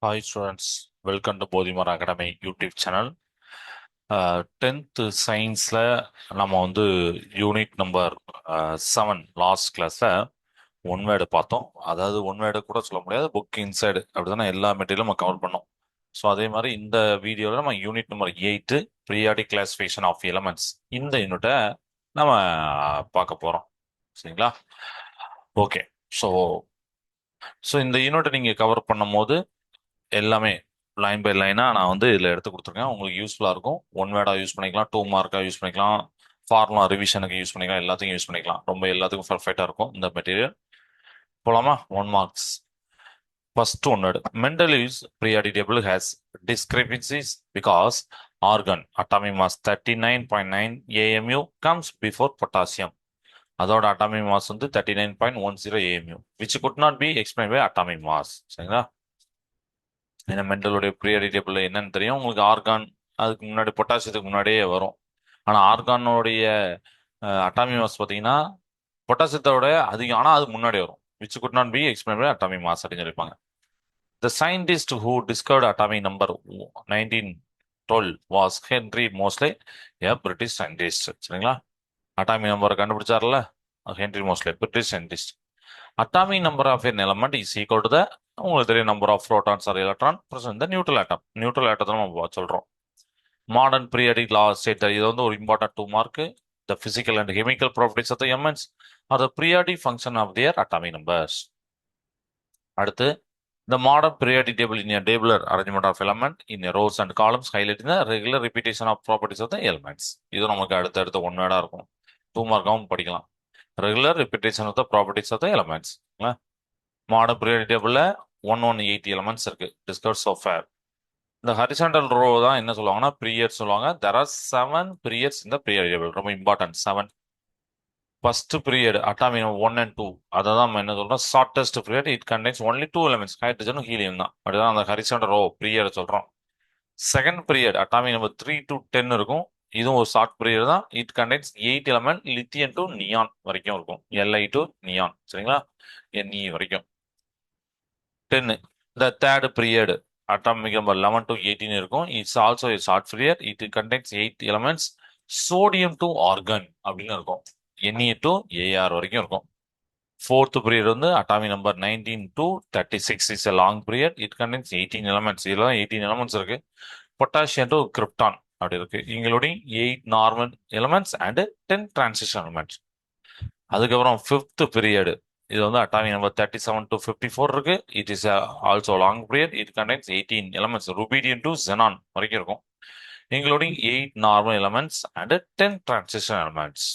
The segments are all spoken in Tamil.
Hi students, welcome to Bodhimar Academy YouTube channel. 10th சயின்ஸில் நம்ம வந்து யூனிட் நம்பர் 7 லாஸ்ட் கிளாஸில் ஒன் வேர்டு பார்த்தோம். அதாவது ஒன் வேர்டு கூட சொல்ல முடியாது, புக் இன்சைடு அப்படி தானே எல்லா மெட்டீரியலும் நம்ம கவர் பண்ணோம். ஸோ அதே மாதிரி இந்த வீடியோவில் நம்ம unit number 8 periodic classification of elements இந்த யூனிட்டை நம்ம பார்க்க போகிறோம். சரிங்களா? ஓகே. ஸோ ஸோ இந்த யூனிட்டை நீங்கள் கவர் பண்ணும் போது எல்லாமே லைன் பை லைனாக நான் வந்து இதில் எடுத்து கொடுத்துருக்கேன். உங்களுக்கு யூஸ்ஃபுல்லாக இருக்கும். ஒன் வேர்டாக யூஸ் பண்ணிக்கலாம், டூ மார்க்காக யூஸ் பண்ணிக்கலாம், ஃபார்முலா ரிவிஷனுக்கு யூஸ் பண்ணிக்கலாம், எல்லாத்துக்கும் யூஸ் பண்ணிக்கலாம். ரொம்ப எல்லாத்துக்கும் பர்ஃபெக்டாக இருக்கும் இந்த மெட்டீரியல். போலாமா? 1 marks. First one word. Mendeleev's periodic table has discrepancies because argon atomic mass 39.9 AMU comes before potassium. அதோட அட்டாமிக் மாஸ் வந்து 39.10 AMU which could not be explained by atomic mass. சரிங்களா? ஏன்னா மெண்டலோடைய பீரியாடிக் டேபிள் என்னன்னு தெரியும் உங்களுக்கு. ஆர்கான் அதுக்கு முன்னாடி பொட்டாசியத்துக்கு முன்னாடியே வரும். ஆனால் ஆர்கானோடைய அட்டாமிக் மாஸ் பார்த்தீங்கன்னா பொட்டாசியத்தோட அதிகம், ஆனால் அது முன்னாடி வரும். Which could not be explain by atomic mass அப்படின்னு சொல்லியிருப்பாங்க. The scientist who discovered atomic number 1912 was Henry Moseley, a British scientist. சரிங்களா? அட்டாமிக் நம்பரை கண்டுபிடிச்சார்ல Henry Moseley, British scientist. Atomic number of an element is equal to the உங்களுக்கு தெரியும் number of protons or electron present இந்த நியூட்ரல் ஆட்டம். நியூட்ரல் ஆட்டத்தை நம்ம சொல்றோம். மாடர்ன் பீரியாடிக் லா ஸ்டேட் இது வந்து ஒரு important 2 mark. The physical and chemical properties of the elements are the periodic function of their atomic numbers. அடுத்து the modern periodic table in a tabular arrangement of element in rows and columns highlighting the regular repetition of properties of the elements. இது நமக்கு அடுத்த ஒன் வேர்டா இருக்கும். 2 மார்க்காவும் படிக்கலாம். Regular repetition of the properties of the elements. Modern periodic டேபிள்ல 180 எலமெண்ட்ஸ் இருக்கு. Discuss of fair. இந்த ஹரிசாண்டல் ரோ தான் என்ன சொல்லுவாங்கன்னா பீரியட் சொல்லுவாங்க. தெர் ஆர் 7 பீரியட்ஸ் இந்த பீரியாடிக் டேபிள். ரொம்ப important 7. First period atomic 1 and 2 அதை தான் நம்ம என்ன சொல்றோம் shortest period. It contains only 2 elements, ஹைட்ரஜனும் ஹீலியம் தான். அப்படிதான் அந்த ஹரிசாண்டல் ரோ பீரியட் சொல்றோம். Second period atomic number 3 to 10 இருக்கும். இதுவும் ஒரு ஷார்ட் பீரியட் தான். It contains 8 element, lithium to neon வரைக்கும் இருக்கும். Li to neon. சரிங்களா? Ne வரைக்கும் 10. The third period atomic number 11 to 18 இருக்கும். It's also a short period. It contains 8 elements. Sodium to argon அப்படின்னு இருக்கும். Ne to Ar வரைக்கும் இருக்கும். Fourth period வந்து atomic number 19 to 36 is a long period. It contains 18 elements. இதுல 18 elements இருக்கு. Potassium to krypton அப்படி இருக்கு. including 8 normal elements and 10 transition elements. அதுக்கப்புறம் ஃபிஃப்த் பீரியட் இது வந்து அட்டாமிக் நம்பர் 37 to 54 இருக்கு. It is also long period. It contains 18 elements, rubidium to xenon வரைக்கும் இருக்கும். Including 8 normal elements and 10 transition elements.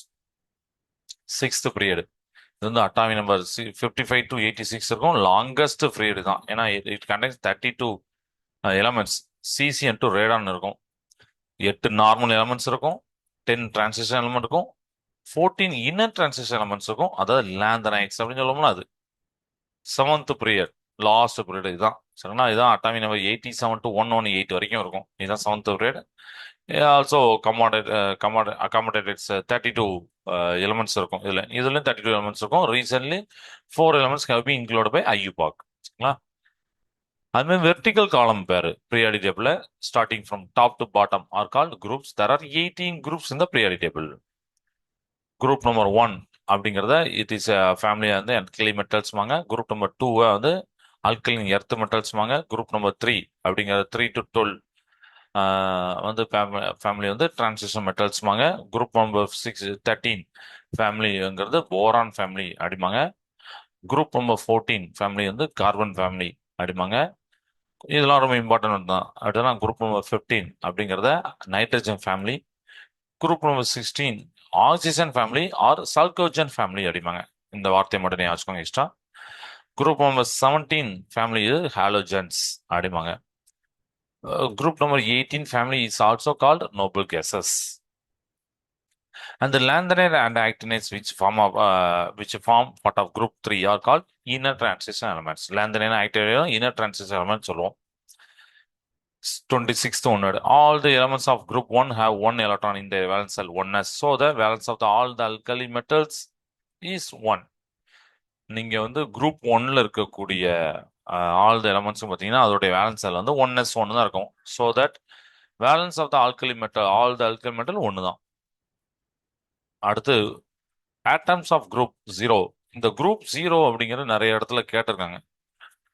Sixth period இது வந்து அட்டாமிக் நம்பர் 55 to 86 இருக்கும். லாங்கஸ்ட் பீரியட் தான். ஏன்னா it contains 32 elements. CCN to Radon இருக்கும். 8 நார்மல் எலமெண்ட்ஸ் இருக்கும், 10 டிரான்சிஷன் எலமெண்ட் இருக்கும், 14 இன்னர் டிரான்சிஷன் எலமெண்ட்ஸ் இருக்கும். அதாவது லேந்தனைட்ஸ் அப்படின்னு சொல்லுவோம்ல அது. செவன்த் பீரியட் லாஸ்ட் பீரியட் இதுதான். சரிங்களா? இதுதான் அட்டாமிக் நம்பர் 87 to 118 வரைக்கும் இருக்கும். இதுதான் seventh period. Also accommodates 32 elements இருக்கும். இதுலயும் 32 எலிமெண்ட்ஸ் இருக்கும். Recently 4 elements have been included by IUPAC. சரிங்களா? அதுமாதிரி வெர்டிகல் காலம் பேரு periodic table starting from top to bottom are called groups. There are 18 groups இந்த பீரியாடிக் டேபிள். குரூப் நம்பர் 1 அப்படிங்கிறத இட் இஸ் ஃபேமிலியா வந்து அல்கலி மெட்டல்ஸ்வாங்க. குரூப் நம்பர் 2 வந்து அல்கலின் எர்த் மெட்டல்ஸ்வாங்க. குரூப் நம்பர் 3 அப்படிங்கிறது 3 to 12 வந்து ஃபேமிலி வந்து டிரான்சிஷன் மெட்டல்ஸ்வாங்க. குரூப் நம்பர் 13 ஃபேமிலிங்கிறது போரான் ஃபேமிலி அப்படிம்பாங்க. குரூப் நம்பர் 14 ஃபேமிலி வந்து கார்பன் ஃபேமிலி அப்படிம்பாங்க. இதெல்லாம் ரொம்ப இம்பார்ட்டன்ட் தான். அடுத்ததான் குரூப் நம்பர் 15 அப்படிங்கிறத nitrogen family. Group number 16 oxygen family or chalcogen family அப்படிம்பாங்க. இந்த வார்த்தையை மட்டும் நீ வச்சுக்கோங்க extra. Group number 17 family halogens அப்படிம்பாங்க. Group number 18 family is also called noble gases. And the lanthanide and actinides which form part of group 3 are called inner transition elements. Lanthanide and actinide inner transition elements சொல்லுவோம். 26th one. All the elements of group 1 have 1 electron in their valence cell 1s. So the valence of all the alkali metals is 1. நீங்க வந்து குரூப் 1ல இருக்கக்கூடிய ஆல் த எலமெண்ட்ஸும் பார்த்தீங்கன்னா அதோடைய வேலன்ஸ் செல் வந்து 1s1 தான் இருக்கும். So that valence of the alkali metal all the alkali metal ஒன்று தான். அடுத்து ஆட்டம்ஸ் ஆஃப் குரூப் ஜீரோ. இந்த குரூப் ஜீரோ அப்படிங்கிறது நிறைய இடத்துல கேட்டிருக்காங்க.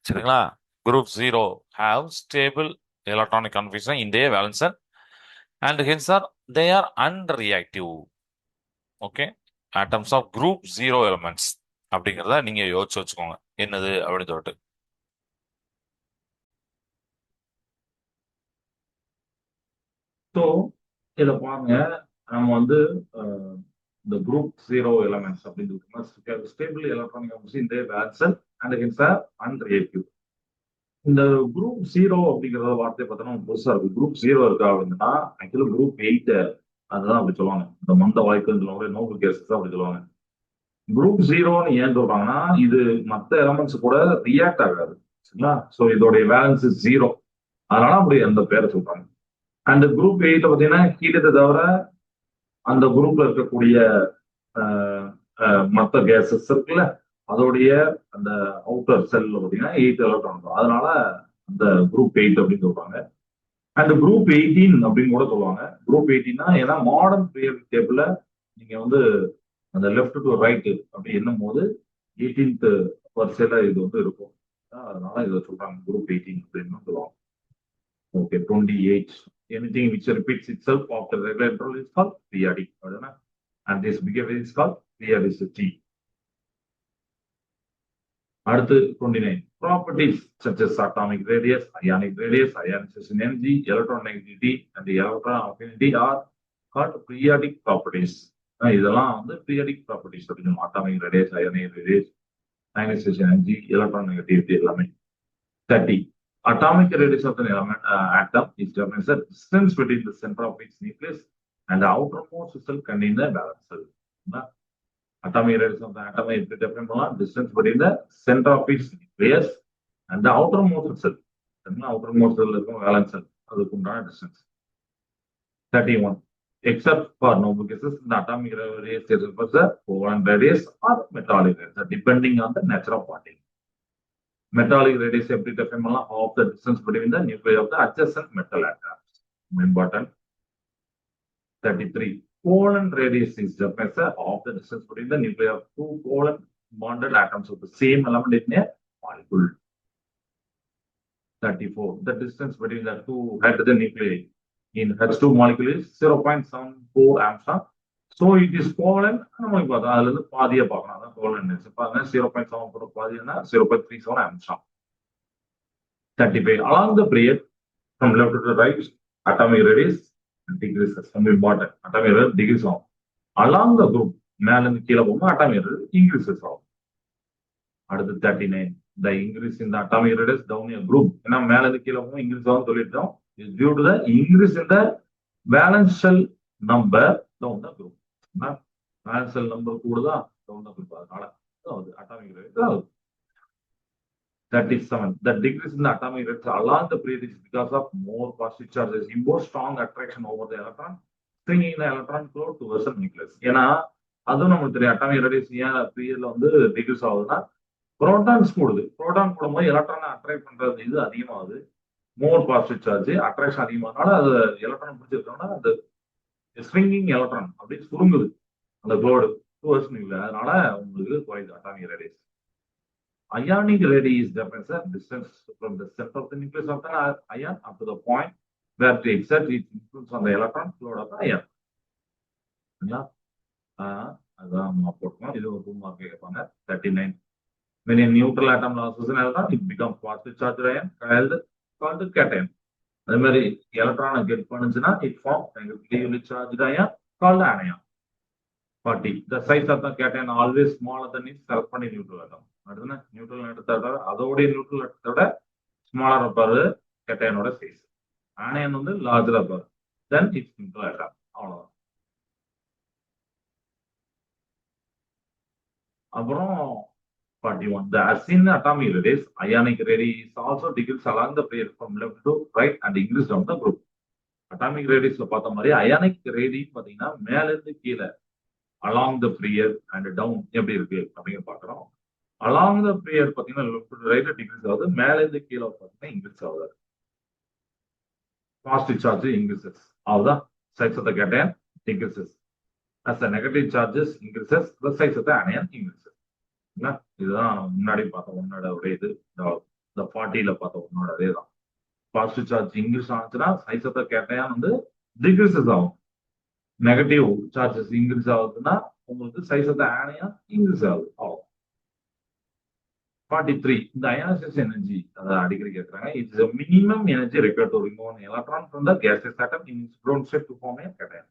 சரிங்களா? Group zero have stable electronic configuration in their valence shell and hence they are unreactive. Okay, atoms of group zero elements அப்படிங்கிறத நீங்க யோசிச்சு வச்சுக்கோங்க என்னது அப்படின்னு சொல்லிட்டு. ஸோ இதை பாருங்க, நம்ம வந்து இந்த குரூப் ஜீரோ எலமெண்ட்ஸ் அப்படின்னு ஸ்டேபிள் எலக்ட்ரானிக் இந்த வேல்சல் அண்ட் ஹென்ஸ் ஆர் அன்ரியாக்டிவ். இந்த குரூப் ஜீரோ அப்படிங்கிற வார்த்தையை பார்த்தோம்னா புதுசா இருக்கு. குரூப் ஜீரோ இருக்கா அப்படின்னா ஆக்சுவலி குரூப் 8 அதுதான் அப்படி சொல்லுவாங்க. இந்த மந்த வாய்ப்புன்னு சொல்லுவாங்க, நோபல் கேசஸ் அப்படி சொல்லுவாங்க. குரூப் ஜீரோன்னு ஏன் சொல்றாங்கன்னா இது மற்ற எலமெண்ட்ஸ் கூட ரியாக்ட் ஆகாது. சரிங்களா? ஸோ இதோடைய வேலன்ஸ் ஜீரோ, அதனால அப்படி அந்த பேரை சொல்றாங்க. அண்ட் குரூப் 8 பார்த்தீங்கன்னா ஹீலியத்தை தவிர அந்த குரூப்ல இருக்கக்கூடிய மற்ற கேசஸ் இருக்குல்ல, அதோடைய அந்த அவுட்டர் செல்ல பார்த்தீங்கன்னா 8 எலக்ட்ரான், அதனால அந்த குரூப் 8 அப்படின்னு சொல்றாங்க. அண்ட் குரூப் 18 அப்படின்னு கூட சொல்லுவாங்க. குரூப் 18 ஏன்னா மாடர்ன் பீரியட் டேபிள்ல நீங்க வந்து அந்த லெஃப்ட் டு ரைட் அப்படி என்னும் போது 18th வரிசையில இது வந்து இருக்கும். அதனால இதை சொல்றாங்க குரூப் 18 அப்படின்னு சொல்லுவாங்க. Okay, 28. Anything which repeats itself after regular interval is called periodic. And this behavior is called periodicity. அடுத்து 29. Properties such as atomic radius, ionization energy, electronegativity, and the electron affinity are called periodic properties. இதெல்லாம் வந்து periodic properties அப்படின்னு. atomic radius, ionic radius, ionization energy, electronegativity எல்லாமே. 30. Atomic radius of an element atom is determined as the distance between the center of its nucleus and the outermost cell containing the valence cell. Atomic radius of the atom is determined by distance between the center of its nucleus and the outermost cell. Outermost cell is valence cell. அதுக்கு உண்டான distance. 31. Except for noble cases, the atomic radius is the covalent radius or metallic radius, depending on the nature of bonding. Metallic radius எப்படி define பண்ணலாம்? Of the distance between the nuclei of the adjacent metal atoms. Important. 33. Covalent radius is defined of the distance between the nuclei of two covalent bonded atoms of the same element in a molecule. 34. The distance between the two hydrogen nuclei in H2 molecule is 0.74 angstrom. So it is covalent. நம்மளுக்கு பார்த்தா அதுல இருந்து பாதியை பார்க்கணும். அதான் covalent. பாருங்க 0.74 பாதினா 0.37 angstrom. 35. Along the period from left to the right, atomic radius decreases. Important. Atomic radius decreases. Along the group, மேல இருந்து கீழே போகும் atomic radius increases ஆகும். அடுத்து 39. The increase in the atomic radius down a group. ஏன்னா மேல இருந்து கீழே போகும் increase ஆகும் சொல்லிட்டோம். Is due to the increase in the valence shell number down the group. Valence shell number கூடுதா down the group. அதனால atomic radius ஆகுது. 37. The decrease in the atomic radius along the period is because of more positive charges impose strong attraction over the electron, bringing the electron close towards the nucleus. ஏன்னா அதுவும் நமக்கு தெரியும் அட்டாமிக் ரேடியஸ் ஏன் பீரியட்ல வந்து டிக்ரீஸ் ஆகுதுன்னா புரோட்டான்ஸ் கூடுது. புரோட்டான் கூடும்போது எலக்ட்ரானை அட்ராக்ட் பண்றது இது அதிகமாகுது. மோர் பாசிட்டிவ் சார்ஜ் அட்ராக்ஷன் அதிகமானால அது எலக்ட்ரான் பிடிச்சிருக்கோம்னா அந்த ஸ்விங்கிங் எலக்ட்ரான் அப்படி சுருங்குது அந்த க்ளோடு டுவர்ட்ஸ் நியூக்ளியஸ். அதனால உங்களுக்கு குறையுது atomic radius. Ionic radius is defined as distance from the center of the nucleus of the ion up to the point where to exert its influence on the electron load of the ion. அதான் போட்டோம். இது ஒரு 2 மார்க் கேட்பாங்க. 39. When a neutral atom loses an electron, it becomes positive charged ion called cation. அதே மாதிரி எலக்ட்ரானை கெட் பண்ணுச்சுன்னா it forms negatively charged ion called anion. 40. The size of the cation always smaller than its corresponding neutral atom. அடுத்து நியூட்ரல் எடுத்தோட அதோடைய நியூட்ரல் எடுத்தோட ஸ்மாலர் இருப்பாரு கேட்டையனோட சைஸ். ஆனையன் வந்து லார்ஜரா இருப்பாரு. தென் இட்ஸ் நியூட்ரல் ஆட்டம். அவ்வளவுதான். அப்புறம் 41. The arsine atomic radius, ionic radius is also decreased along the period from left to right and increased down the group. Atomic ரேடியஸ்ல பார்த்த மாதிரி அயானிக் ரேடியஸ் பாத்தீங்கன்னா மேல இருந்து கீழே along the period and down எப்படி இருக்கு அப்படின்னு பாக்குறோம். அலாங் த பீரியட் பாத்தீங்கன்னா லெஃப்ட் டு ரைட் டிக்ரீஸ் ஆகுது, மேல இருந்து கீழே பாத்தீங்கன்னா இன்க்ரீஸ் ஆகுது. பாசிட்டிவ் சார்ஜ் இன்க்ரீசஸ் ஆகுதா, size of the cation decreases. as the negative charges increases the size of the anion increases. இதுதான் முன்னாடி பார்த்த ஒன்னோட ஒரே இது, இந்த 40ல பார்த்த ஒன்னோட அதே தான். பாசிட்டிவ் சார்ஜ் இன்க்ரீஸ் ஆச்சுன்னா சைஸ் ஆஃப் த கேட்டையான் வந்து டிக்ரீசஸ் ஆகும். நெகட்டிவ் சார்ஜஸ் இன்க்ரீஸ் ஆகுதுன்னா உங்களுக்கு size of the anion increase ஆகுது. 43 இந்த அயனைசேஷன் எனர்ஜி அதை அடிக்கடி கேட்கறாங்க. It's a minimum energy required to remove an electron from the gaseous atom in its ground state to form a cation.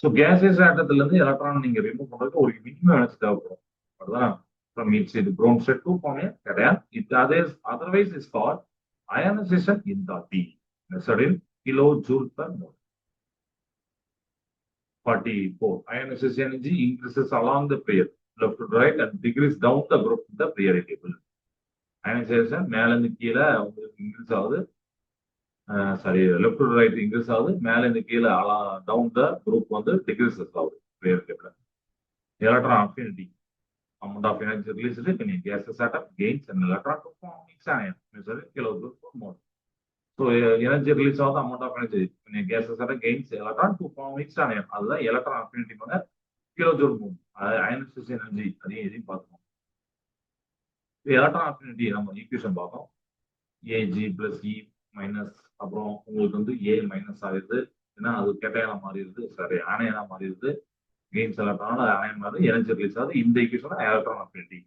So gaseous ஆட்டத்துல இருந்து எலக்ட்ரான் நீங்க ரிமூவ் பண்றதுக்கு ஒரு மினிமம் எனர்ஜி தேவைப்படும். அதுதான் from its ground state to form a cation. It otherwise is called ionization enthalpy measured in kilojoules per mole. 44 ionization energy increases along the period left to right and decrease down the group in the periodic table. Ionization மேல இருந்து கீழே உங்களுக்கு இன்க்ரீஸ் ஆகுது, sorry left to right increase ஆகுது, மேல இருந்து கீழே டவுன் த குரூப் வந்து டிக்ரீசஸ் ஆகுது. periodic table. Electron affinity amount of energy released when a gaseous atom gains an electron to form its anion measured in kilojoules per mole. So energy release ஆகுது, amount of energy when a gaseous atom gains electron to form its anion. அதுதான் electron affinity பண்ண கிலோஜூல் மூவ். அயனைசேஷன் எனர்ஜி அதையும் எதையும் பார்த்தோம். எலக்ட்ரான் அஃபினிட்டி நம்ம ஈக்குவேஷன் பார்த்தோம். ஏஜி பிளஸ் இ மைனஸ், அப்புறம் உங்களுக்கு வந்து ஏ மைனஸ் ஆகிடுது, ஏன்னா அது கேட்டையானா மாறிடுது, சாரி ஆனையனா மாறிடுது, கெயின்ஸ் எலக்ட்ரான் ஆனையன் மாதிரி எனர்ஜி ரிலீஸ் ஆகுது. இந்த equation electron affinity.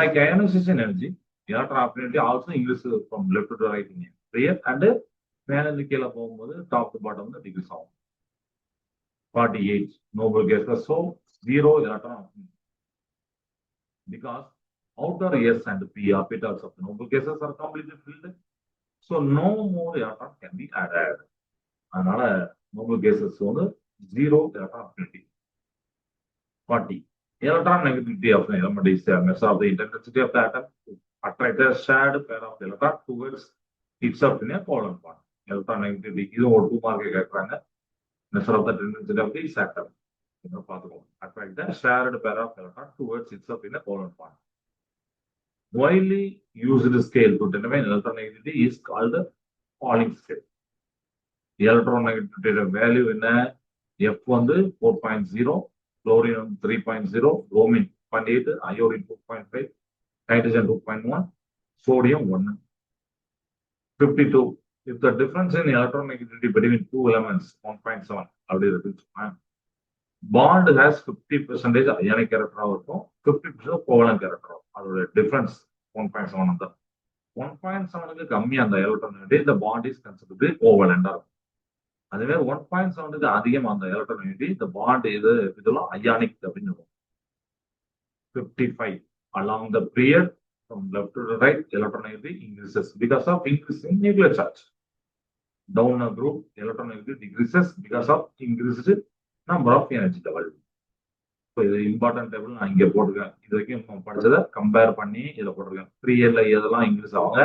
Like ionisation energy electron affinity also increase from left to right in rear and மேல இருந்து கீழே போகும்போது டாப் டு பாட்டம் வந்து டிக்ரீஸ் ஆகும். 48 noble gases, so 0 electron affinity because outer S and P orbitals of the noble gases are completely filled, so no more electron can be added. அதனால noble gases வந்து 0 electron affinity. 40 electron negativity of the element is a measure of the intensity of the atom to attract a shared pair of electron towards itself in a covalent bond. electron negativity இது ஒரு 2 மார்க் கேட்கறாங்க. measure of the intensity of this atom. Attract the shared pair of electron towards itself in a covalent bond. Widely used scale to determine electronegativity is called the Pauling scale. The electronegativity value in F வந்து 4.0, chlorine 3.0, bromine 0.8, iodine 2.5, hydrogen 2.1, sodium 1. 52. If the difference in electronegativity between two elements 1.7 அப்படி இருக்குன்னு bond has 50% ionic character இருக்கும், 50% covalent character. அதோட difference 1.7 தான். 1.7க்கு கம்மி அந்த electronegativity, the bond is considered covalent இருக்கும். அதுவே 1.7க்கு அதிகம் அந்த electronegativity, the bond இதெல்லாம் ionic அப்படின்னு இருக்கும். 55 along the period from left to the right electronegativity increases because of increasing nuclear charge. Down a group electronegativity decreases because of increased number of energy level. So இது இம்பார்ட்டன்ட் டேபிள் நான் இங்க போட்டிருக்கேன். இது வரைக்கும் படிச்சதை கம்பேர் பண்ணி இதில் போட்டிருக்கேன். 3Aல எதெல்லாம் இன்க்ரீஸ் ஆவாங்க,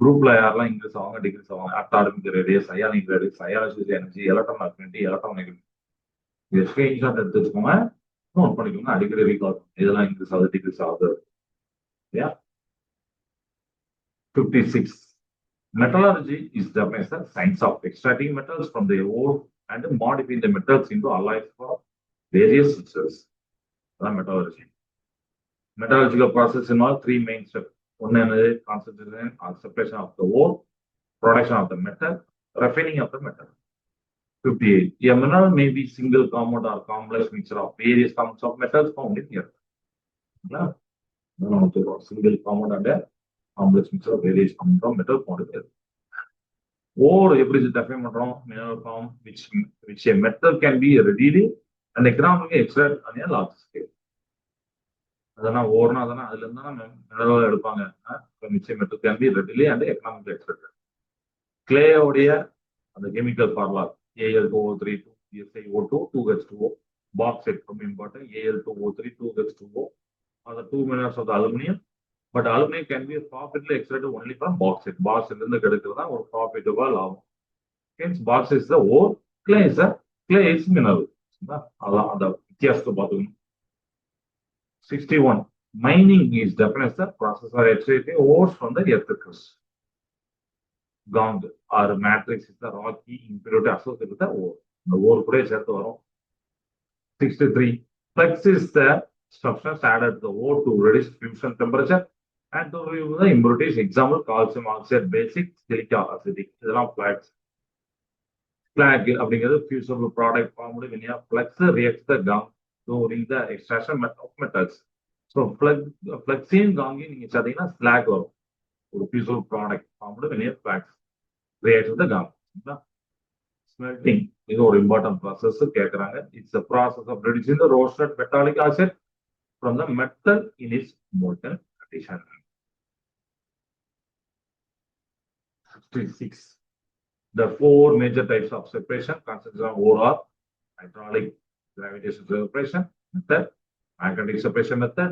குரூப்ல யாரெல்லாம் இன்க்ரீஸ் ஆவாங்க, டிக்ரீஸ் ஆவாங்க, atomic radius, ionic radius, ionization energy, electron affinity, electronegativity. இது ஸ்கிரீன்ஷாட் எடுத்து வச்சுக்கோங்க, நோட் பண்ணிக்கோங்க, அடிக்கடி ரீகால் இதெல்லாம் இன்க்ரீஸ் ஆகுது, டிக்ரீஸ் ஆகுது. 56 metallurgy is the science of extracting metals from the ore and modifying the metals into alloys for various uses. That's metallurgy. Metallurgical process involves 3 main steps. One is concentration or separation of the ore, production of the metal, refining of the metal. 58. A mineral may be single compound or complex mixture of various compounds of metals found in the earth. Single compound and a complex mixture of various compounds of metal found in the earth. Ore எப்படி define பண்றோம், mineral form which a metal can be readily and economically extracted on a large scale. அதனா ஓர்னா அதனா அதுல இருந்தா மினரல் எடுப்பாங்க. which a metal can be readily and economically extracted. clay உடைய அந்த chemical formula Al2O3 SiO2 2H2O. bauxite from important Al2O3 2H2O are the 2 minerals of the aluminum. But aluminum can be profitably extracted only from bauxite. Bauxite இருந்து கிடைக்கிறதா ஒரு profitable ஆகும். Hence bauxite is the ore, clay is mineral. அதான் அந்த வித்தியாசத்தை பார்த்துக்கணும். 61 Mining is defined as the process of extracting ores from the earth crust. Gong or matrix is the rocky impurity associated with the ore. The ore கூட சேர்த்து வரும். 63. Flux is the substance added to the ore to reduce fusion temperature and to remove the impurities. Example, calcium oxide, basic, silica acidic. இதெல்லாம் flux. Slag அப்படிங்கிறது fusible product formed when a flux reacts the gong during the extraction of metals. So fluxing gonging நீங்க பார்த்தீங்கன்னா slag வரும். ஒரு fusible product formed when a flux reacts with the gong. Smelting is ஒரு important process கேட்கறாங்க. It's a process of reducing the roasted metallic acid from the metal in its molten condition. 66. The four major types of separation consist of ore are hydraulic gravitational separation method, magnetic separation method,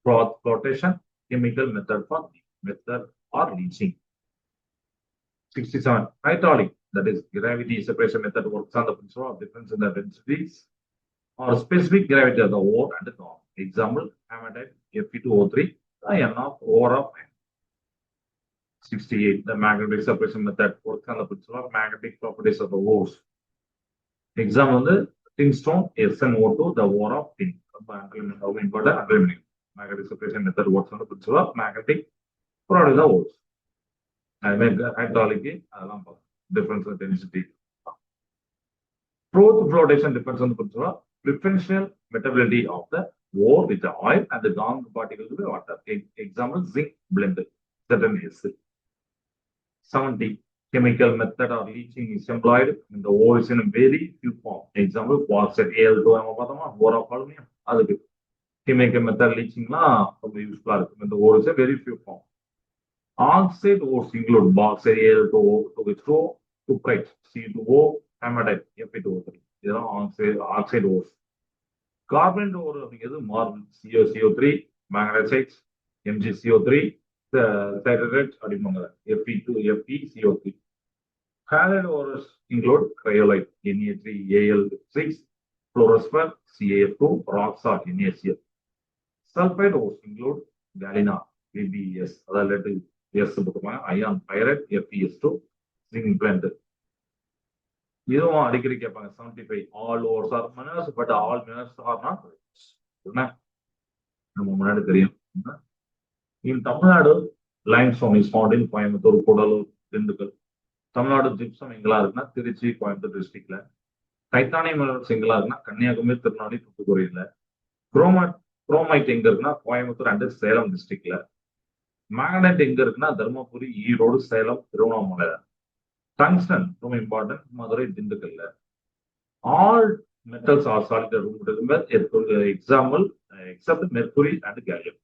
froth flotation, chemical method for method or leaching. 67. Hydraulic, that is gravity separation method, works on the principle of difference in the densities or specific gravity of the ore and the gong. Example, hematite Fe2O3, the N of ore of N. 68. The magnetic separation method works on the principle of magnetic properties of the ores. Example, the tin stone SnO2, the ore of tin. Important aluminum. Magnetic separation method works on the principle of magnetic properties of the ores. Hydraulic difference in density. Froth flotation depends on the principle of preferential metabolity of the ore with the oil and the gong particles with water. Example, zinc blend, certain acid. 70. Chemical method or leaching is employed when the ore is in a very few form. Example, bauxite Al2 ore of aluminum. அதுக்கு chemical method leachingலாம் ரொம்ப யூஸ்ஃபுல்லா இருக்கும். when the ore is a very few form. Oxide ores include bauxite Al2O, cuprite C2O, hematite Fe2O3. இதெல்லாம் oxide ores. Carbon ore அப்படிங்கிறது marble CO3, magnetite MgCO3, citrate அப்படிம்பாங்க Fe2, FeCO3. Halide ores include cryolite Na3Al6, fluorspar CaF2, rock salt NaCl. Sulfide ores include galena VBS, அதாவது S போட்டுப்பாங்க, iron pyrite FeS2, zinc blend. இதுவும் அடிக்கடி கேட்பாங்க. 75. All ores are minerals, but all minerals are not rich. நம்ம முன்னாடி தெரியும். In Tamil Nadu limestone is found in Coimbatore, Gudalur, Dindigul. Tamil Nadu gypsum எங்கெல்லாம் இருக்குன்னா திருச்சி, கோயம்புத்தூர் டிஸ்ட்ரிக்ட்ல. டைட்டானியம் மினரல்ஸ் எங்கெல்லாம் இருக்குன்னா கன்னியாகுமரி, திருநெல்வேலி, தூத்துக்குடியில. குரோமைட் எங்க இருக்குன்னா கோயம்புத்தூர் அண்ட் சேலம் டிஸ்ட்ரிக்ட்ல. மேக்னெட் எங்க இருக்குன்னா தருமபுரி, ஈரோடு, சேலம், திருவண்ணாமலை. டங்ஸ்டன் ரொம்ப இம்பார்ட்டன்ட், மதுரை, திண்டுக்கல்ல. All metals are solid room. Example accept mercury and gallium.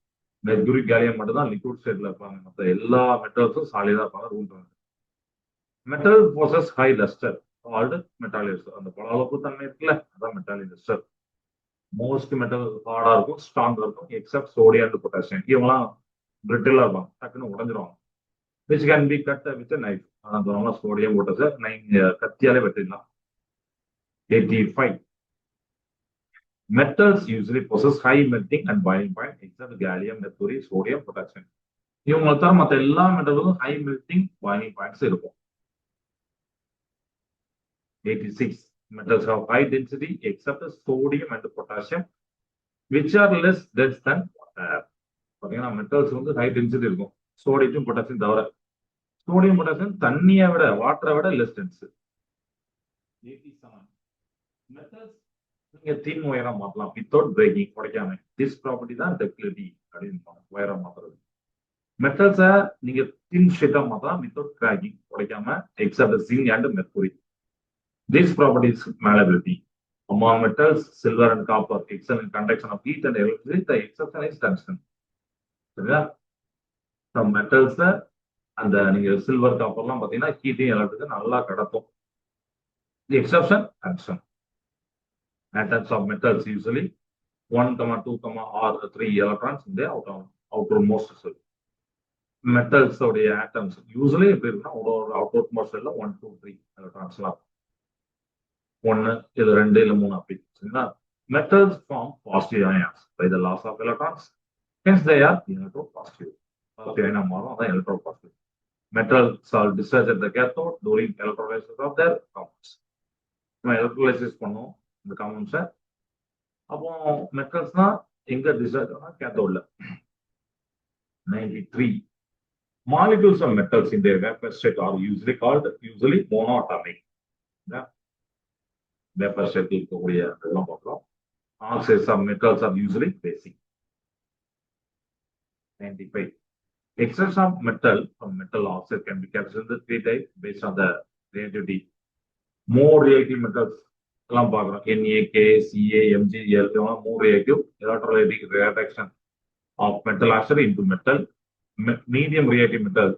Mercury, gallium மட்டும் தான் லிக்விட் ஸ்டேட்ல இருப்பாங்க. மற்ற எல்லா மெட்டல்ஸும் சாலிடா இருப்பாங்க room. Metal possess high lustre called metallic lustre. அந்த பளபளப்பு தன்மை இருக்குல்ல, அதான் மெட்டாலிஸ்டர். மோஸ்ட் மெட்டல் ஹார்டா இருக்கும், ஸ்ட்ராங்கா இருக்கும், எக்ஸப்ட் சோடியம் அண்ட் பொட்டாசியம். இவங்கலாம் பிரிட்டிலா இருப்பாங்க, டக்குன்னு உடஞ்சிருவாங்க. Which can be cut with knife. அதான் சோடியம் பொட்டாசியம் கத்தியாலே வெட்டிடலாம். 85. Metals usually possess high melting and boiling point, except gallium, mercury, sodium, potassium. இவங்களை தவிர மற்ற எல்லா மெட்டலுக்கும் ஹை மெல்டிங் பாயிலிங் பாயிண்ட்ஸ் இருக்கும். 86. Metals have high density except sodium and potassium, which are less dense than water. பாத்தீங்கன்னா மெட்டல்ஸ் வந்து ஹை டென்சிட்டி இருக்கும், சோடியம் பொட்டாசியம் தவிர. சோடியம் பொட்டாசியம் தண்ணியை விட, வாட்டரை விட லெஸ் டென்ஸ். 87. மெட்டல்ஸ் நீங்க தின் உயரம் மாற்றலாம் வித்தவுட் பிரேக்கிங், உடைக்காம. திஸ் ப்ராப்பர்ட்டி தான் டக்டிலிட்டி அப்படின்னு உயரம் மாத்துறது. மெட்டல்ஸை நீங்க தின் ஷீட்டா மாற்றலாம் வித்தவுட் கிராக்கிங், உடைக்காம, except zinc and mercury. This property is malleability. Among metals, silver and copper excel in conduction of heat and electricity. The exception is tungsten. சரியா? Some metals அந்த நீங்க சில்வர், காப்பர்லாம் பாத்தீங்கன்னா ஹீட்டையும் எலக்ட்ரிசிட்டி நல்லா கடத்தும். The exception, tungsten. Atoms of metals usually 1, 2, or 3 electrons in the outermost cell. Metals உடைய atoms usually எப்படி இருக்குன்னா ஒரு outermost cell 1, 2, 3 electronsலாம். 1 இது 2 இல்ல 3 அப்படி. சரிங்களா? Metals form positive ions by the loss of electrons Hence they are electropositive. Positive ion மாறும் அதான் electropositive. Metals are discharged at the cathode during electrolysis of their compounds. நம்ம எலக்ட்ரோலைசிஸ் பண்ணோம் இந்த காம்பவுண்ட்ஸை. அப்போ மெட்டல்ஸ்னா எங்க டிஸ்சார்ஜ் ஆனா கேத்தோட்ல. 93. Molecules of metals in their vapor state are usually monatomic. Vapor state இருக்கக்கூடிய அதெல்லாம் பார்க்கலாம். Oxides of metals are usually basic. 95. Extraction of metal from metal oxide can be captured in the three types based on the reactivity. More reactive metals எல்லாம் பார்க்கிறோம். Na, K, Ca, Mg, L more reactive electrolytic reaction of metal oxide into metal. Medium reactive metal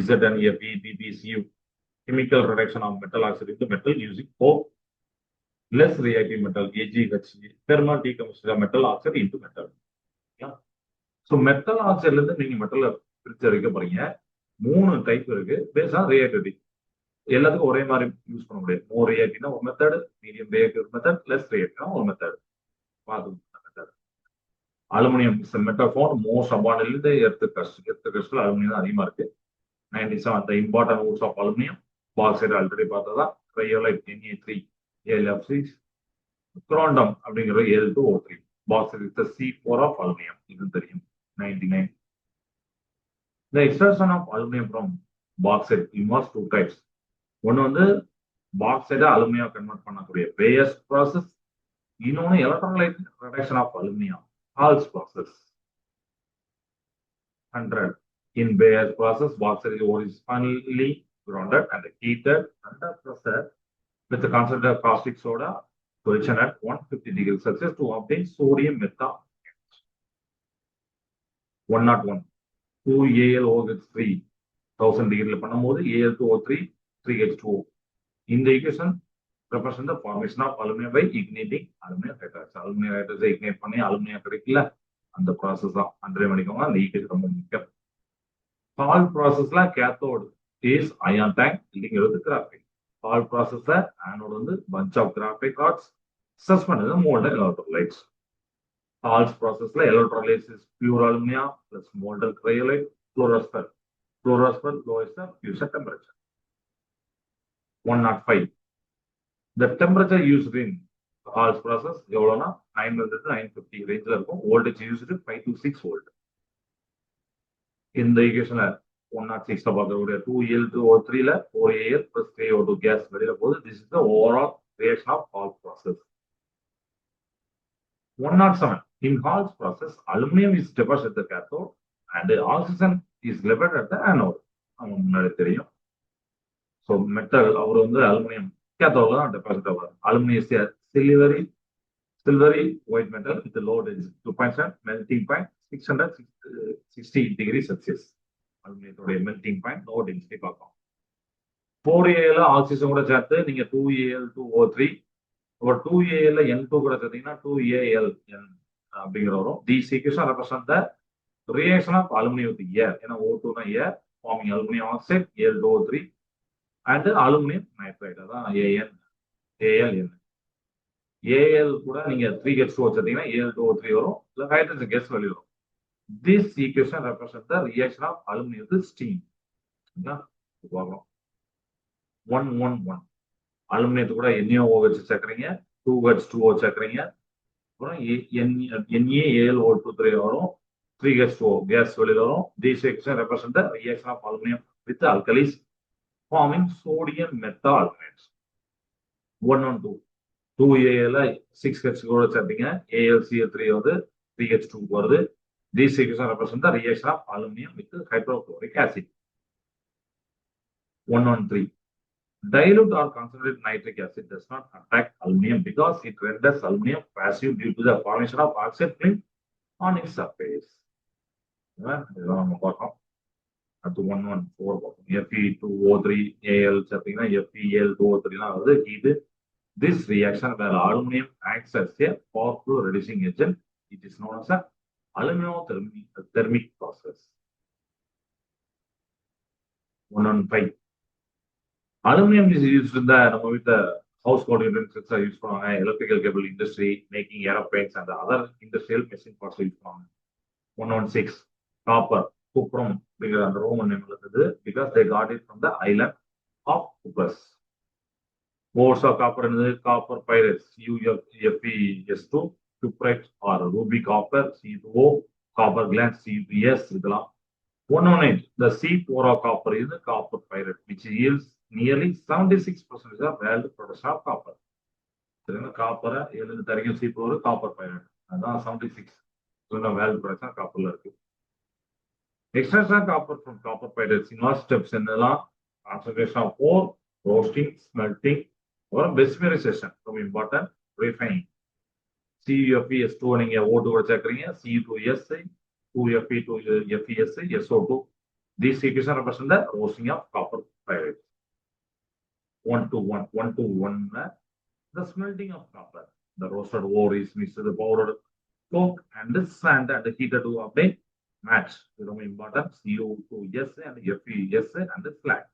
Zn, Fe, Pp, Cu. Chemical reduction of metal oxide into metal using 4. Less reactive metal Ag, H, thermal decomposition of metal oxide into metal. So metal ஆக்சைட்ல இருந்து நீங்க மெட்டலை பிரிச்சு எடுக்க போறீங்க. 3 டைப் இருக்கு பேஸ் ஆன் ரியாக்டிவிட்டி. எல்லாத்துக்கும் ஒரே மாதிரி யூஸ் பண்ண முடியாது. மோர் ரியாக்டிவ்னா ஒரு method, medium reactive method, less ரியாக்டிவ்னா ஒரு method. Method aluminium is metal found most abundantly earth crystal aluminium தான் அதிகமா இருக்கு. 97 the important roots of aluminum. Bauxite already பார்த்ததா. Cryolite Na3 AlF6. குரோண்டம் அப்படிங்கிற Al2O3. Bauxite is the C4 of aluminium. இது தெரியும். 99. The extraction of aluminum from bauxite involves 2 types. ஒன்னு வந்து பாக்சைட அலுமினியம் கன்வெர்ட் பண்ணக்கூடிய Bayes process. இன்னொன்னு electrolyte reduction of aluminum, Hall's process. 100. In Bayes process, bauxite is horizontally grounded and heated under pressure with the concentrated caustic soda position at 150 degrees Celsius to obtain sodium methanol. 101. 2AlOH3 1000 degree பண்ணும்போது Al2O3 3H2O. இந்த equation represent the formation of aluminum by igniting aluminum hydroxide. Aluminum hydroxide ignite பண்ணி அலுமினியம் கிடைக்கல, அந்த ப்ராசஸ் தான். அண்டரே பண்ணிக்கோங்க. அந்த ஈக்குவேஷன் ரொம்ப முக்கியம். Hall processல cathode is ion tank, இல்லைங்கிறது கிராஃபைட். Hall processல anode வந்து bunch of graphite rods, suspended molded electrolytes. Hall's processல electrolysis pure aluminum plus molded cryolite, fluorosphere. Fluorosphere lowers the fusion temperature. 105. The temperature used in Hall's process எவ்வளவுனா 900 to 950 ரேஞ்சில் இருக்கும். Voltage used 5 to 6 volt. இந்த ஈக்குவேஷன்ல 106 பார்க்கக்கூடிய 2Al2O3ல 4Al plus 3O2 கேஸ் வெளியில போகுது. This is the overall reaction of Hall process. 107. In Hall's process, aluminum is deposited at the cathode and the oxygen is left at the anode. நமக்கு முன்னாடி தெரியும். ஸோ மெட்டல் அவர் வந்து அலுமினியம் கேத்தோட்ல தான் டெபாசிட் ஆகுது. Aluminium silvery white metal with low density 2.7 melting point 660 degrees Celsius. அலுமினியத்தோட மெல்டிங் பாயிண்ட் லோ டென்சிட்டி பார்க்கலாம். 4Al ஆக்சிஜன் கூட சேர்த்து நீங்க 2Al2O3 ஒரு 2Al N2 கூட சேர்த்தீங்கன்னா 2AlN அப்படிங்கிற வரும். These equations represent the reaction of aluminum with air. ஏன்னா O2 னா air forming aluminum oxide Al2O3 and aluminum nitride. அதான் AlN. Al கூட நீங்க 3H2O வச்சிருந்தீங்கன்னா Al2O3 வரும், இல்ல ஹைட்ரஜன் கேஸ் வெளியே வரும். This equation represents the reaction of aluminum with steam. பார்க்கலாம். 111. அலுமினியத்து கூட NaOH சேர்க்குறீங்க, 2H2O சேர்க்குறீங்க, அப்புறம் NaAlO2 வரும், 3H2O கேஸ் வெளியில வரும். This equation represents the reaction of aluminum with alkalis forming sodium methaldehydes. 112. 2Al 6H கூட சேர்த்தீங்க, AlCl3 வந்து 3H2 வருது. These equations represent the reaction of aluminum with hydrochloric acid. 113. Dilute or concentrated nitric acid does not attack aluminum because it renders aluminum passive due to the formation of oxide film on its surface. இதெல்லாம் நம்ம பார்க்கலாம். அடுத்து 114 பார்ப்போம். Fe2O3 Al சேர்த்தீங்கன்னா FeAl2O3 வந்து இது. This reaction where aluminum acts as a powerful reducing agent, it is known as a aluminothermic process. 115. Aluminum is used in the நம்ம வீட்டு ஹவுஸ் கோட் யூனிட்ஸ் யூஸ் பண்ணுவாங்க. Electrical cable industry, making aeroplanes and other industrial machine parts use பண்ணுவாங்க. 116 copper cuprum அப்படிங்கிற அந்த ரோமன் நேம் இருந்தது because they got it from the island of Cyprus. Ores of copper என்னது copper pyrites UFES2 cuprite or ruby copper C2O copper gland C2S இதெல்லாம் 118 the C4 of copper is the copper pyrite which yields nearly 76% of world production of copper. சரிங்களா காப்பரை 7 தரைக்கும் C4 காப்பர் பைரைட் அதான் 76 வேல்யூ ப்ரொடக்ஷன் காப்பர்ல இருக்கு. Extraction of copper from copper pyrites involves steps என்னெல்லாம் concentration of ore, roasting, smelting or mesmerization ரொம்ப important refining. CuFeS2 நீங்க O2 வச்சுக்கிறீங்க C2S 2Fe2 FeS SO2 these equations represent the roasting of copper pyrites. 121 the smelting of copper. The roasted ore is mixed with the powdered coke and the sand and heated to obtain match. Very important CO2S and FeS and the slag.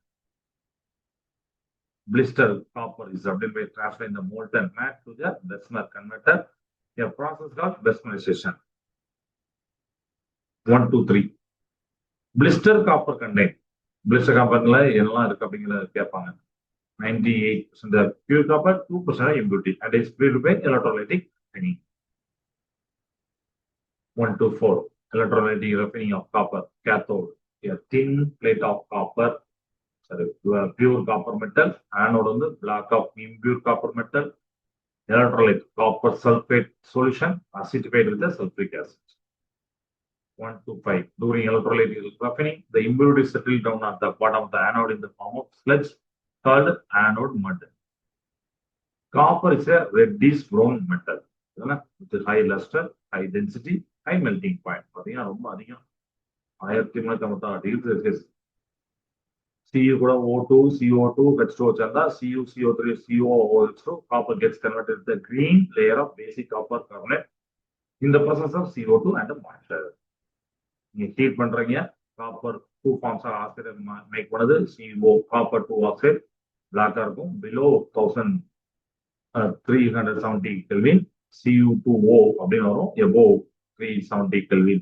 Blister copper is obtained by transferring the molten matte to the Bessemer converter, a process called Bessemerization. 123. Blister copper contain. Blister copper என்னெல்லாம் இருக்கு அப்படிங்கறத கேட்பாங்க. 98% of pure copper, 2% impurity, and is filled by electrolytic refining. 124. Electrolytic refining of copper cathode. A thin plate of copper, pure copper metal, anode on the block of impure copper metal, electrolyte copper sulfate solution acidified with the sulfuric acid. 125. During electrolytic refining, the impurity settled down at the bottom of the anode in the form of sludge called anode mud. Copper is a reddish brown metal with high luster, high density, high melting point. பார்த்தீங்கன்னா ரொம்ப அதிகம் 1356 டிகிரி செல்சியஸ். Cu கூட O2, CO2, H2O சேர்ந்தா Cu, CO3, COOH2, copper gets converted to the green layer of basic copper carbonate in the process of CO2 and water. நீங்க ஹீட் பண்றீங்க copper 2 forms or oxide make பண்ணது CO copper 2 oxide black இருக்கும் below 1370 Kelvin Cu2O அப்படின்னு வரும் above 370 Kelvin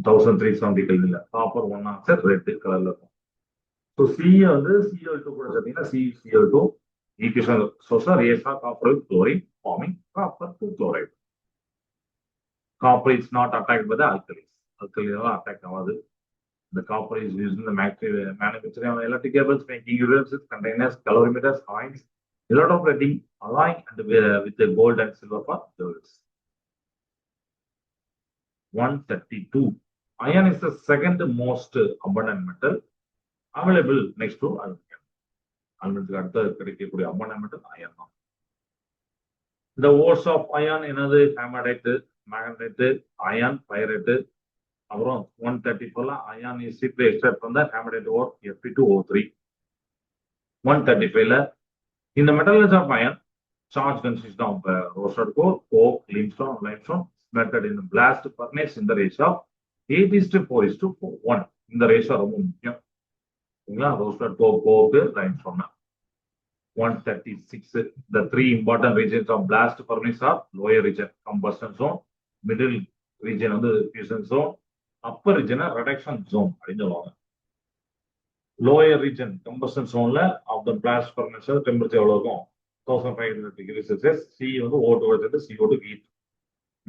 1370 Kelvin copper 1 oxide red கலர்ல இருக்கும். ஸோ C வந்து Cl2 கூட பார்த்தீங்கன்னா CCl2 equation source reaction of copper with chlorine forming copper 2 chloride. Copper is not attacked by the alkalis. Alkalis attack ஆகாது. The copper is used in the manufacturing of electric cables, making utensils, containers, calorimeters, coins, electroplating, alloying, and with the gold and silver for jewels. 132. Iron is the second most abundant metal available next to aluminum. Aluminum அடுத்து கிடைக்கக்கூடிய abundant metal iron தான். The ores of iron என்னது hematite, magnetite, iron, pyrite. அப்புறம் 134ல iron is simply extract from the hematite ore Fe2O3. 135ல in the metallurgy of iron, charge consists of roasted core, coke, limestone, smelted in the blast furnace in the ratio of 8:4:1. இந்த ரேஷியோ ரொம்ப முக்கியம். சரிங்களா roasted coke, limestone. 136. The three important regions of blast furnace are lower region, combustion zone, middle region வந்து fusion zone, upper region reduction zone அப்படின்னு சொல்லுவாங்க. Lower region combustion zoneல of the blast furnace temperature எவ்வளவு இருக்கும் 1500 degree Celsius. C வந்து O2 வச்சுட்டு CO2 heat.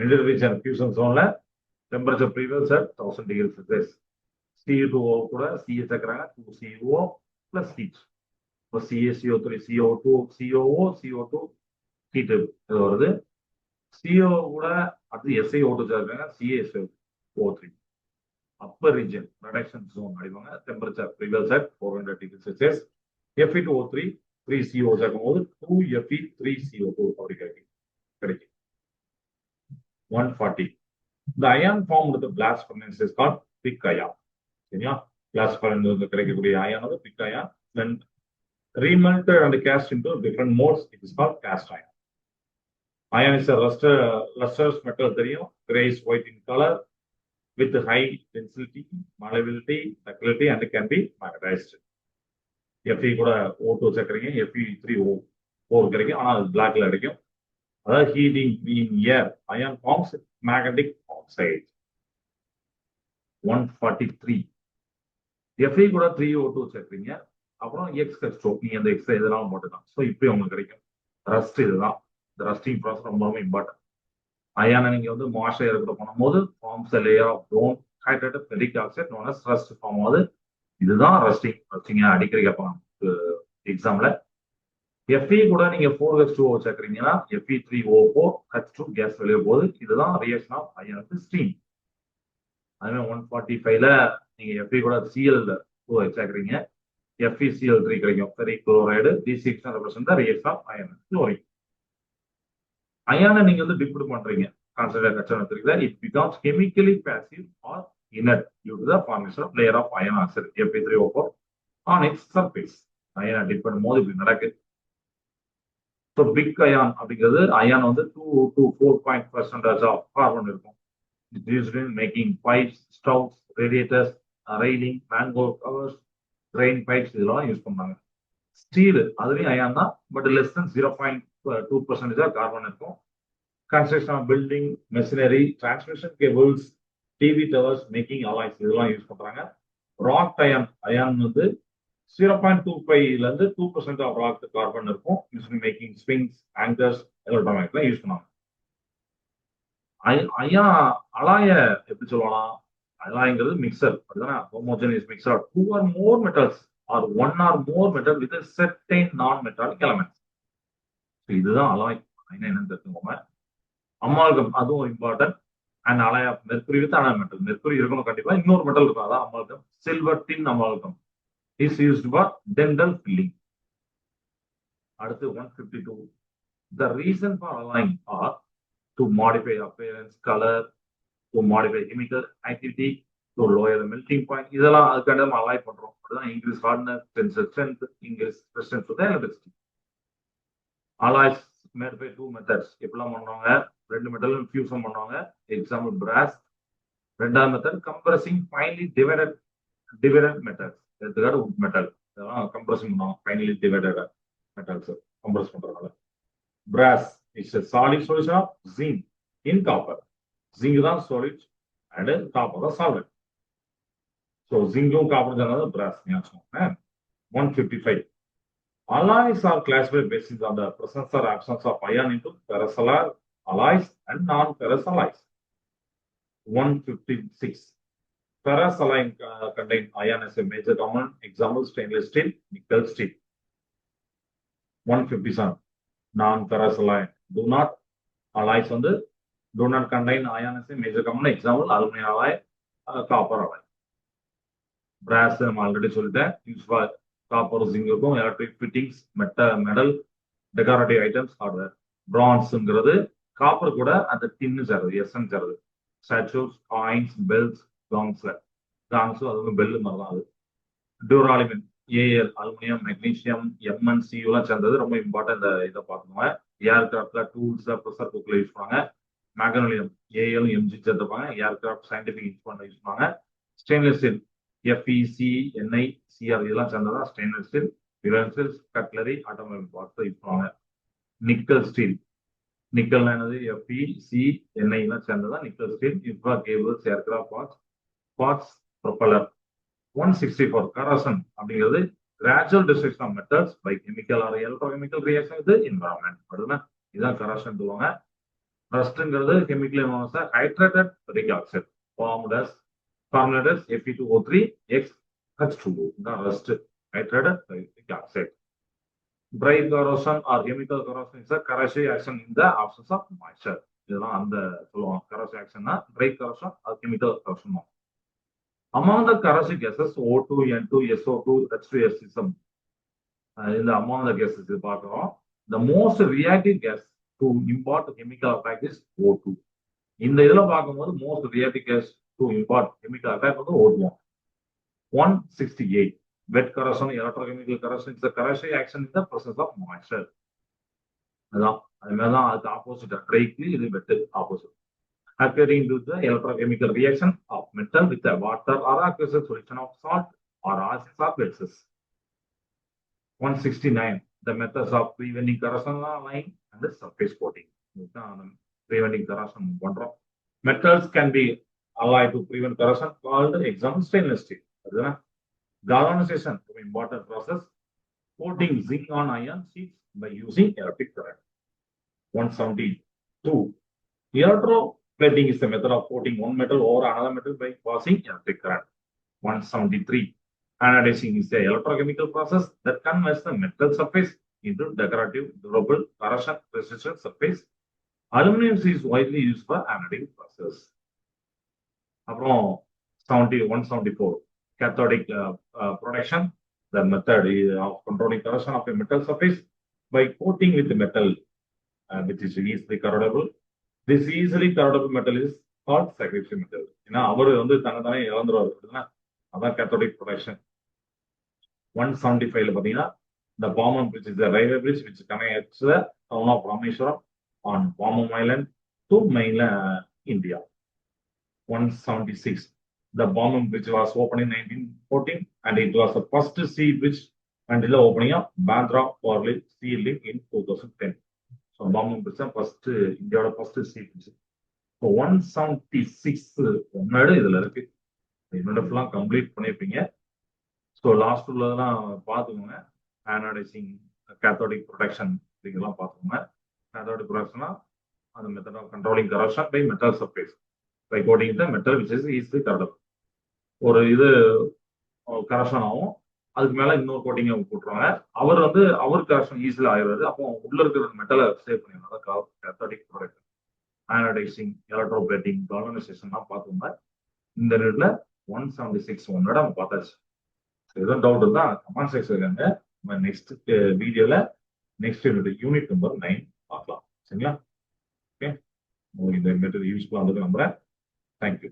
Middle region fusion zoneல temperature prevails at 1000 degree Celsius. C2O கூட C சேர்க்கறாங்க 2CO plus heat. இப்போ CaCO3 CO2 COO CO2 heat இது வருது. CO கூட அது SiO2 சேர்க்கறாங்க CaSO3. Upper region reduction zone அடிவாங்க temperature prevails at 400 degree Celsius. Fe2O3 3CO சேர்க்கும்போது 2Fe3CO2 அப்படி கிடைக்கும். 140. The iron formed with the blast furnace is called pig iron. சரியா blast furnace கிடைக்கக்கூடிய iron வந்து pig iron. Then remelted and cast into different modes, it is called cast iron. Iron is a lustrous metal தெரியும் grayish white in color with high density, malleability, ductility, and can be magnetized. Fe கூட O2 சேர்க்கறீங்க Fe3O4 கிடைக்கும். ஆனால் அது பிளாக்ல கிடைக்கும். heating in air, ion forms magnetic oxide. 143. Fe கூட 3O2 சேர்க்கிறீங்க. அப்புறம் X நீங்க அந்த X இதெல்லாம் போட்டுக்கலாம். ஸோ இப்படி உங்களுக்கு கிடைக்கும். ரஸ்ட் இதுதான். இந்த ரஸ்டிங் ப்ராசஸ் ரொம்ப ரொம்ப இம்பார்ட்டன்ட். அயானை நீங்க வந்து மாய்ஸ்சர் இருக்கிற பண்ணும்போது forms layer of tone hydrated ferric oxide known as rust form ஆகுது. இதுதான் ரஸ்டிங் அடிக்கடி கேட்பாங்க எக்ஸாம்ல. Fe கூட நீங்க 4H2O சேர்க்கிறீங்கன்னா Fe3O4H2 கேஸ் வெளியே போகுது. இதுதான் ரியாக்ஷன் ஆஃப் அயானுக்கு ஸ்டீம். அதுவே 145ல நீங்க Fe கூட Cl சேர்க்கிறீங்க. FeCl3 கிடைக்கும். Ferric chloride D6 represent reaction of iron chlorine. அயானை நீங்க வந்து டிப்ட் பண்றீங்க கான்சன்ட்ரேட் கச்சனத்திற்கு it becomes chemically passive or inert due to the formation of layer of iron oxide Fe3O4 on its surface. அயனை டிப் பண்ணும்போது இப்படி நடக்குது. ஸோ பிக் அயான் அப்படிங்கிறது அயான் வந்து 2 to 4% ஆஃப் கார்பன் இருக்கும். It's used in making pipes, stoves, radiators, railing, mangrove covers, drain pipes இதெல்லாம் யூஸ் பண்ணாங்க. ஸ்டீல் அதுலயும் அயான் தான், பட் லெஸ் தென் 0.2% கார்பன் இருக்கும். Construction of building, machinery, transmission cables, TV towers, making alloys இதெல்லாம் யூஸ் பண்றாங்க. ராக் அயான் வந்து 0.25ல இருந்து 2% ஆஃப் ராக் கார்பன் இருக்கும். யூஸ் மேக்கிங் ஸ்விங்ஸ், ஆங்கர்ஸ், எலக்ட்ரானிக்ஸ்லாம் யூஸ் பண்ணாங்க. அலாய எப்படி சொல்லலாம்? அலாய்ங்கிறது மிக்சர் அப்படிதானே, homogeneous mixture. 2 or more metals or 1 or more metal with a certain non-metallic elements. இதுதான் அலாய். என்னன்னு தெரிஞ்சுக்கோங்க. அமால்கம் அதுவும் important. And alloy of mercury with another metal. Mercury இருக்கணும் கண்டிப்பா, இன்னொரு மெட்டல் இருக்கும், அதான் amalgam. Silver tin amalgam is used for dental filling. அடுத்து 152. The reason for alloying are to modify appearance, color, to modify chemical activity, to lower the melting point. இதெல்லாம் அதுக்காக நம்ம அலாய் பண்றோம். அதுதான் increase hardness, tensile strength, increase resistance to the electricity. Alloys made by 2 methods. எப்படிலாம் பண்ணுவாங்க? 2 மெட்டலும் ஃபியூஷன் பண்ணுவாங்க. Example brass. ரெண்டாவது method compressing finely divided metals. எடுத்துக்காட்டு உட் மெட்டல். இதெல்லாம் கம்ப்ரஸிங் பண்ணுவாங்க. ஃபைனலி டிவைடட் மெட்டல்ஸ் கம்ப்ரஸ் பண்றதுனால. Brass is a solid solution of zinc in copper. Zinc தான் solid and copper தான் solid. So zinc-ம் copper தான் brass ஞாபகம். 155. Alloys are classified based on the presence or absence of iron into ferrous alloys and non-ferrous alloys. 156. Ferrous alloy contain iron as a major component. Example stainless steel, nickel steel. 157. Non-ferrous alloy alloys வந்து do not contain iron as a major component. Example aluminum alloy, copper alloy. Brass நம்ம ஆல்ரெடி சொல்லிட்டேன். யூஸ் ஃபார் காப்பர், ஜிங்க் இருக்கும். Electric fittings, medal, decorative items, hardware. பிரான்ஸ்ங்கிறது காப்பர் கூட அந்த டின்னு சேருது, எஸ்என் சேருது. ஸ்டாச்சூஸ், காயின்ஸ், பெல்ஸ், காங்ஸும் அதுவும் பெல்லு மாதிரி தான் அது. Duralumin, A L, aluminium, magnesium, M N, சியூலாம் சேர்ந்தது. ரொம்ப இம்பார்ட்டன் இந்த இதை பார்த்துக்கோங்க. ஏர்கிராஃப்ட்ல டூல்ஸ், ப்ரெஷர் குக்கர்ல யூஸ் பண்ணுவாங்க. மேக்னோலியம், ஏஎல், எம்ஜி சேர்த்துப்பாங்க. ஏர்கிராஃப்ட் சயின்டிபிக் இன்ஸ்ட்ருமெண்ட் யூஸ் பண்ணுவாங்க. Stainless steel, FeC, Ni, Cr இதெல்லாம் சேர்ந்ததா stainless steel. Utensils, cutlery, automobile parts use பண்ணுவாங்க. நிக்கல் ஸ்டீல், நிக்கல் என்னது? FeC, Ni எல்லாம் சேர்ந்ததா nickel steel. Infra cables, aircraft parts, propeller. 164. Corrosion அப்படிங்கிறது gradual destruction of metals by chemical R electrochemical reaction with environment. அப்படின்னா இதுதான் கரோசன் சொல்லுவாங்க. ரஸ்ட்ங்கிறது chemical hydrated ferric oxide formed as Fe2O3 X H2O. தான் rust, hydrated ferric oxide. Dry corrosion or chemical corrosion is a corrosive action in the absence of moisture. இதெல்லாம் அந்த சொல்லுவாங்க. corrosive action னா dry corrosion or chemical corrosion. Among the corrosive gases O2, N2, SO2, H2S இந்த among the gases இது பார்க்கிறோம். The most reactive gas to impart chemical effect is O2. இந்த இதுல பார்க்கும்போது most reactive gas to impart chemical effect வந்து O2. 168. Wet corrosion, electrochemical corrosion is the corrosive action in the presence of moisture. அதான் அது மாதிரி தான் அதுக்கு ஆப்போசிட். ட்ரைக்கு இது வெட்டு opposite. According to the electrochemical reaction of metal with the water or aqueous solution of salt or acids or bases. 169. The methods of preventing corrosion are line and the surface coating. preventing corrosion பண்றோம். Metals can be alloyed to prevent corrosion called example stainless steel. அதுதான் galvanization, an important process. Coating zinc on iron sheets by using electric current. 172. Electroplating is the method of coating one metal over another metal by passing electric current. 173. Anodizing is the electrochemical process that converts the metal surface into decorative, durable, corrosion-resistant surface. Aluminum is widely used for anoding process. அப்புறம் 174. Cathodic protection. The method of controlling corrosion of a metal surface by coating with metal which is easily corrodable. This easily corrodable metal is called sacrificial metal. ஏன்னா அவர் வந்து தன்னை இழந்துருவாரு. அதான் cathodic protection. 175 பாத்தீங்கன்னா the Palm bridge is the railway bridge which connects the town of Rameswaram on Palm Island to mainland India. 176. The Palm bridge was opened in 1914 and it was the first sea bridge until the opening of Bandra Worli Sea Link in 2010. So Palm bridge is first India's first sea bridge. So 176 முன்னாடி இதுல இருக்கு. என்னோட ஃபுல்லாக கம்ப்ளீட் பண்ணியிருப்பீங்க. ஸோ லாஸ்ட் உள்ளதெல்லாம் பார்த்துக்கோங்க. ஆனடைசிங், கேத்தோடிக் ப்ரொடெக்ஷன் இதெல்லாம் பார்த்துக்கோங்க. கேத்தோடிக் ப்ரொடெக்ஷனா அந்த method of controlling corrosion by metal surface by coating the metal which is easily corrodible. ஒரு இது கரப்ஷன் ஆகும், அதுக்கு மேல இன்னொரு கோட்டிங்கை போட்டுருவாங்க. அவர் வந்து அவர் கரப்ஷன் ஈஸியில் ஆயிடுவாரு. அப்போ உள்ள இருக்கிற மெட்டலை சேவ் பண்ணிடுவாங்க. கேத்தோடிக் ப்ரொடெக்ஷன், ஆனடைசிங், எலக்ட்ரோபிளேட்டிங், கால்வனைசேஷன்லாம் பார்த்துக்கோங்க. இந்த ரேட்ல 176 ஒன்னோட நம்ம பார்த்தாச்சு. எதுவும் டவுட் இருந்தா கமெண்ட் செக்ஷன் இருக்காங்க. நெக்ஸ்ட் வீடியோல நெக்ஸ்ட் யூனிட் நம்பர் 9 பார்க்கலாம். சரிங்களா? ஓகே, உங்களுக்கு இந்த மெட்டீரியல் யூஸ்ஃபுல்லாக இருந்தது நம்புறேன். தேங்க்யூ.